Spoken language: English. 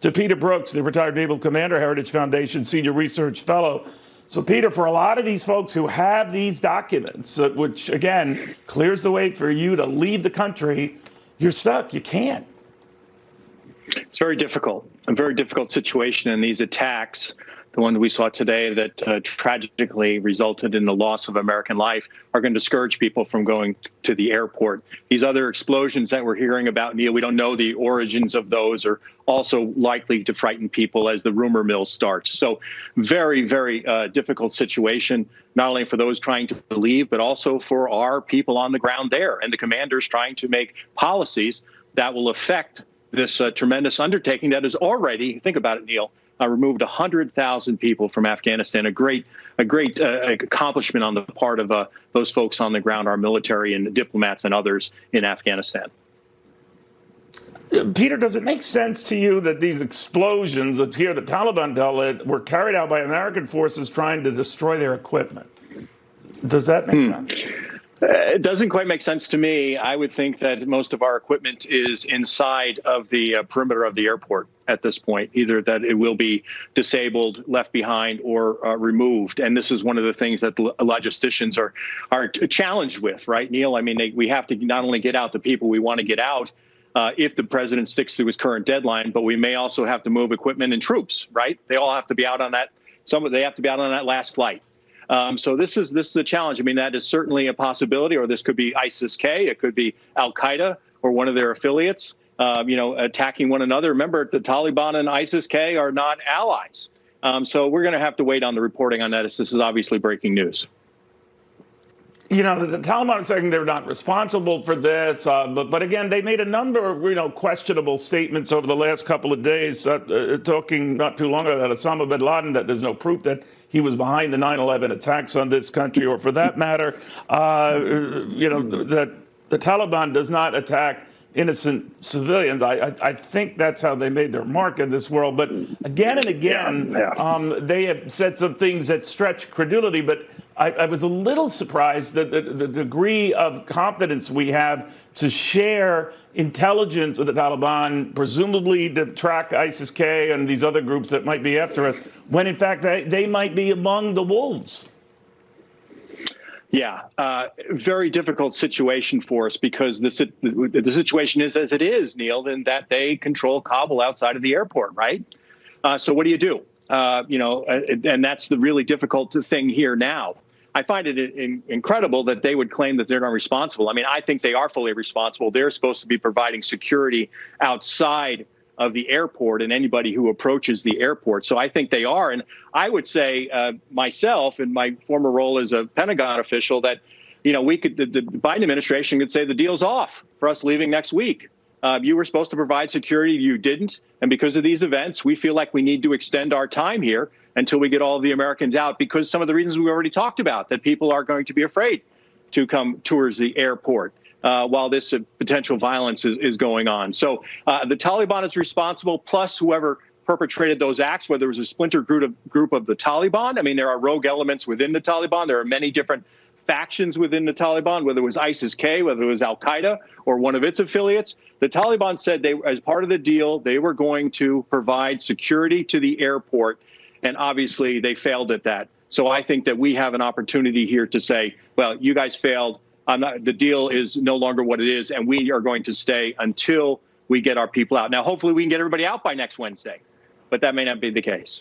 to Peter Brookes, the retired Naval Commander, Heritage Foundation Senior Research Fellow. So, Peter, for a lot of these folks who have these documents, which, again, clears the way for you to leave the country, you're stuck. You can't. It's very difficult, a very difficult situation. And these attacks, the one that we saw today that tragically resulted in the loss of American life, are going to discourage people from going to the airport. These other explosions that we're hearing about, Neil, we don't know the origins of those, are also likely to frighten people as the rumor mill starts. So very, very difficult situation, not only for those trying to leave, but also for our people on the ground there and the commanders trying to make policies that will affect this tremendous undertaking that is already, think about it, Neil, removed 100,000 people from Afghanistan. A great accomplishment on the part of those folks on the ground, our military and diplomats and others in Afghanistan. Peter, does it make sense to you that these explosions, that here the Taliban tell it, were carried out by American forces trying to destroy their equipment? Does that make sense? It doesn't quite make sense to me. I would think that most of our equipment is inside of the perimeter of the airport at this point, either that it will be disabled, left behind, or removed. And this is one of the things that the logisticians are challenged with, right, Neil? I mean, we have to not only get out the people we want to get out if the president sticks to his current deadline, but we may also have to move equipment and troops, right? They all have to be out on that. They have to be out on that last flight. So this is a challenge. I mean, that is certainly a possibility, or this could be ISIS-K, it could be Al-Qaeda or one of their affiliates, attacking one another. Remember, the Taliban and ISIS-K are not allies. So we're going to have to wait on the reporting on that, as this is obviously breaking news. You know, the Taliban are saying they're not responsible for this, but again, they made a number of, questionable statements over the last couple of days, talking not too long ago about Osama bin Laden, that there's no proof that he was behind the 9/11 attacks on this country, or for that matter, that the Taliban does not attack innocent civilians. I think that's how they made their mark in this world. But again and again, they have said some things that stretch credulity. But I was a little surprised that the degree of confidence we have to share intelligence with the Taliban, presumably to track ISIS-K and these other groups that might be after us, when in fact they might be among the wolves. Yeah, very difficult situation for us, because the situation is as it is, Neil, in that they control Kabul outside of the airport, right? So what do you do? And that's the really difficult thing here now. I find it incredible that they would claim that they're not responsible. I mean, I think they are fully responsible. They're supposed to be providing security outside of the airport and anybody who approaches the airport. So I think they are. And I would say myself, in my former role as a Pentagon official, that, the Biden administration could say the deal's off for us leaving next week. You were supposed to provide security. You didn't. And because of these events, we feel like we need to extend our time here until we get all of the Americans out, because some of the reasons we already talked about, that people are going to be afraid to come towards the airport while this potential violence is going on. So the Taliban is responsible, plus whoever perpetrated those acts, whether it was a splinter group of the Taliban. I mean, there are rogue elements within the Taliban. There are many different factions within the Taliban, whether it was ISIS-K, whether it was Al-Qaeda or one of its affiliates. The Taliban said as part of the deal, they were going to provide security to the airport. And obviously they failed at that. So I think that we have an opportunity here to say, well, you guys failed. The deal is no longer what it is, and we are going to stay until we get our people out. Now, hopefully we can get everybody out by next Wednesday, but that may not be the case.